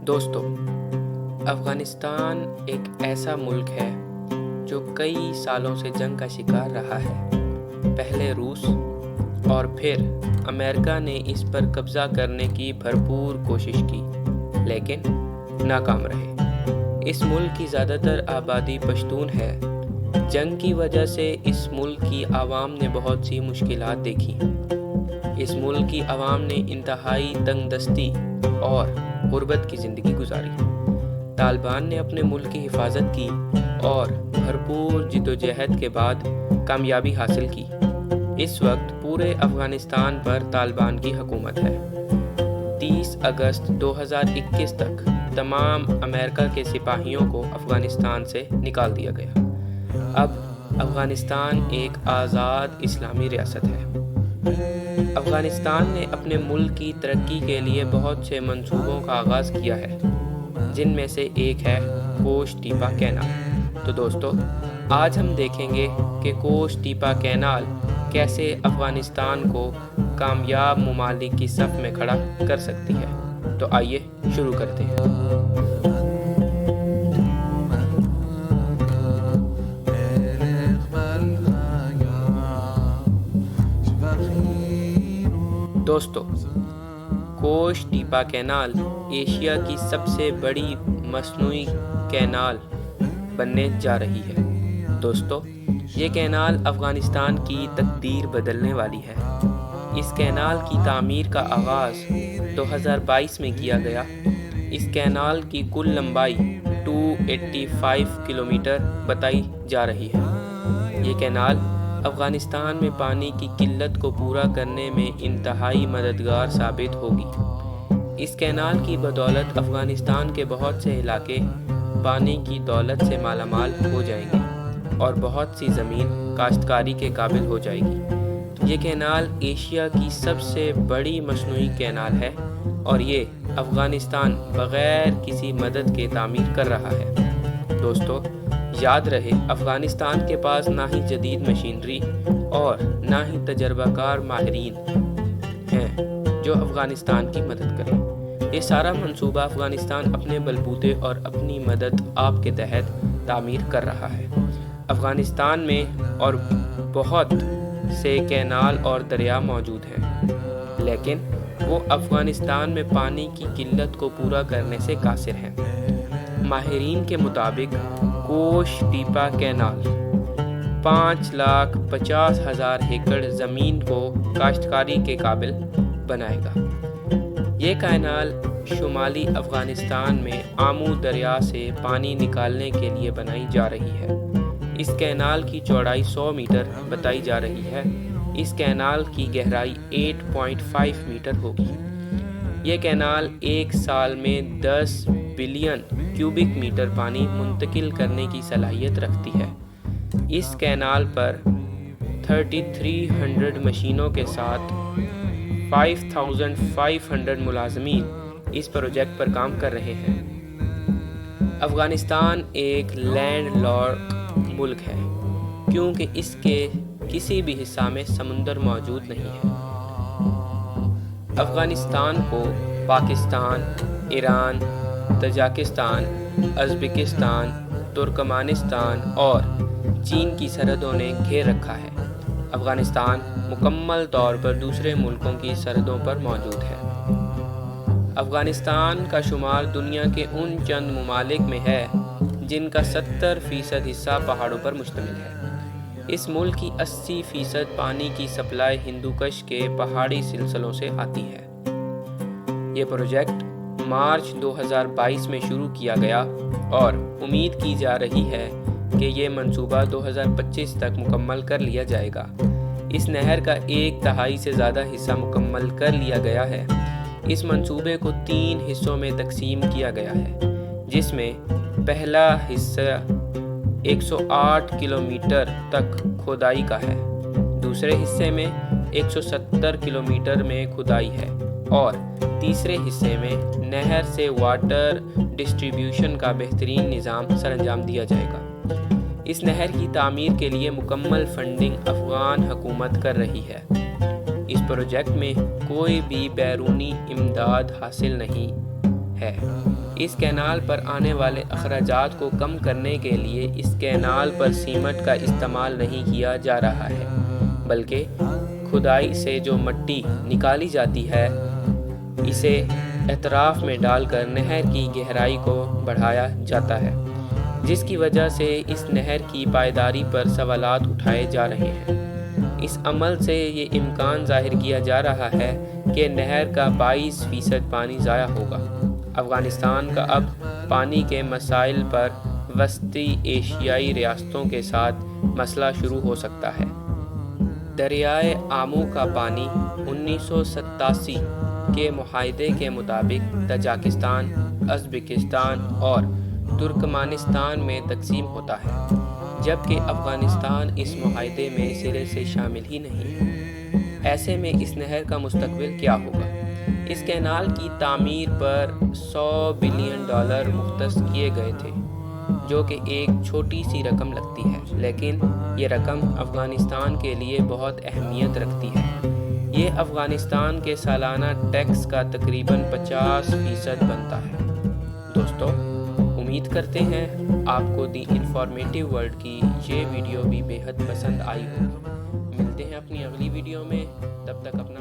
دوستو، افغانستان ایک ایسا ملک ہے جو کئی سالوں سے جنگ کا شکار رہا ہے۔ پہلے روس اور پھر امریکہ نے اس پر قبضہ کرنے کی بھرپور کوشش کی، لیکن ناکام رہے۔ اس ملک کی زیادہ تر آبادی پشتون ہے۔ جنگ کی وجہ سے اس ملک کی عوام نے بہت سی مشکلات دیکھی۔ اس ملک کی عوام نے انتہائی تنگ دستی اور غربت کی زندگی گزاری۔ طالبان نے اپنے ملک کی حفاظت کی اور بھرپور جدوجہد کے بعد کامیابی حاصل کی۔ اس وقت پورے افغانستان پر طالبان کی حکومت ہے۔ 30 اگست 2021 تک تمام امریکہ کے سپاہیوں کو افغانستان سے نکال دیا گیا۔ اب افغانستان ایک آزاد اسلامی ریاست ہے۔ افغانستان نے اپنے ملک کی ترقی کے لیے بہت سے منصوبوں کا آغاز کیا ہے، جن میں سے ایک ہے کوش ٹیپا کینال۔ تو دوستو، آج ہم دیکھیں گے کہ کوش ٹیپا کینال کیسے افغانستان کو کامیاب ممالک کی صف میں کھڑا کر سکتی ہے۔ تو آئیے شروع کرتے ہیں۔ دوستو، کوش ٹیپا کینال ایشیا کی سب سے بڑی مصنوعی کینال بننے جا رہی ہے۔ دوستو، یہ کینال افغانستان کی تقدیر بدلنے والی ہے۔ اس کینال کی تعمیر کا آغاز 2022 میں کیا گیا۔ اس کینال کی کل لمبائی 285 کلومیٹر بتائی جا رہی ہے۔ یہ کینال افغانستان میں پانی کی قلت کو پورا کرنے میں انتہائی مددگار ثابت ہوگی۔ اس کینال کی بدولت افغانستان کے بہت سے علاقے پانی کی دولت سے مالا مال ہو جائیں گے اور بہت سی زمین کاشتکاری کے قابل ہو جائے گی۔ یہ کینال ایشیا کی سب سے بڑی مصنوعی کینال ہے اور یہ افغانستان بغیر کسی مدد کے تعمیر کر رہا ہے۔ دوستو، یاد رہے، افغانستان کے پاس نہ ہی جدید مشینری اور نہ ہی تجربہ کار ماہرین ہیں جو افغانستان کی مدد کریں۔ یہ سارا منصوبہ افغانستان اپنے بلبوتے اور اپنی مدد آپ کے تحت تعمیر کر رہا ہے۔ افغانستان میں اور بہت سے کینال اور دریا موجود ہیں، لیکن وہ افغانستان میں پانی کی قلت کو پورا کرنے سے قاصر ہیں۔ ماہرین کے مطابق کوش ٹیپا کینال 5,50,000 ایکڑ زمین کو کاشتکاری کے قابل بنائے گا۔ یہ کینال شمالی افغانستان میں آمو دریا سے پانی نکالنے کے لیے بنائی جا رہی ہے۔ اس کینال کی چوڑائی 100 میٹر بتائی جا رہی ہے۔ اس کینال کی گہرائی 8.5 میٹر ہوگی۔ یہ کینال ایک سال میں 10 بلین کیوبک میٹر پانی منتقل کرنے کی صلاحیت رکھتی ہے۔ اس کینال پر 3300 مشینوں کے ساتھ 5500 ملازمین اس پروجیکٹ پر کام کر رہے ہیں۔ افغانستان ایک لینڈ لاک ملک ہے کیونکہ اس کے کسی بھی حصہ میں سمندر موجود نہیں ہے۔ افغانستان کو Pakistan, Iran, Tajikistan, Uzbekistan, Turkmenistan اور چین کی سرحدوں نے گھیر رکھا ہے۔ افغانستان مکمل طور پر دوسرے ملکوں کی سرحدوں پر موجود ہے۔ افغانستان کا شمار دنیا کے ان چند ممالک میں ہے جن کا 70% حصہ پہاڑوں پر مشتمل ہے۔ اس ملک کی 80% پانی کی سپلائی ہندوکش کے پہاڑی سلسلوں سے آتی ہے۔ یہ پروجیکٹ مارچ 2022 میں شروع کیا گیا اور امید کی جا رہی ہے کہ یہ منصوبہ 2025 تک مکمل کر لیا جائے گا۔ اس نہر کا 1/3 سے زیادہ حصہ مکمل کر لیا گیا ہے۔ اس منصوبے کو 3 حصوں میں تقسیم کیا گیا ہے، جس میں پہلا حصہ 108 کلومیٹر تک کھدائی کا ہے، دوسرے حصے میں 170 کلومیٹر میں کھدائی ہے اور تیسرے حصے میں نہر سے واٹر ڈسٹریبیوشن کا بہترین نظام سرانجام دیا جائے گا۔ اس نہر کی تعمیر کے لیے مکمل فنڈنگ افغان حکومت کر رہی ہے۔ اس پروجیکٹ میں کوئی بھی بیرونی امداد حاصل نہیں ہے۔ اس کینال پر آنے والے اخراجات کو کم کرنے کے لیے اس کینال پر سیمنٹ کا استعمال نہیں کیا جا رہا ہے، بلکہ کھدائی سے جو مٹی نکالی جاتی ہے اسے اطراف میں ڈال کر نہر کی گہرائی کو بڑھایا جاتا ہے، جس کی وجہ سے اس نہر کی پائیداری پر سوالات اٹھائے جا رہے ہیں۔ اس عمل سے یہ امکان ظاہر کیا جا رہا ہے کہ نہر کا 22% پانی ضائع ہوگا۔ افغانستان کا اب پانی کے مسائل پر وسطی ایشیائی ریاستوں کے ساتھ مسئلہ شروع ہو سکتا ہے۔ دریائے آمو کا پانی 1987 کے معاہدے کے مطابق تاجکستان، ازبکستان اور ترکمانستان میں تقسیم ہوتا ہے، جبکہ افغانستان اس معاہدے میں سرے سے شامل ہی نہیں ہے۔ ایسے میں اس نہر کا مستقبل کیا ہوگا؟ اس کینال کی تعمیر پر $100 بلین مختص کیے گئے تھے، جو کہ ایک چھوٹی سی رقم لگتی ہے، لیکن یہ رقم افغانستان کے لیے بہت اہمیت رکھتی ہے۔ یہ افغانستان کے سالانہ ٹیکس کا تقریباً 50% بنتا ہے۔ دوستو، امید کرتے ہیں آپ کو دی انفارمیٹیو ورلڈ کی یہ ویڈیو بھی بے حد پسند آئی ہوگی۔ ملتے ہیں اپنی اگلی ویڈیو میں، تب تک اپنا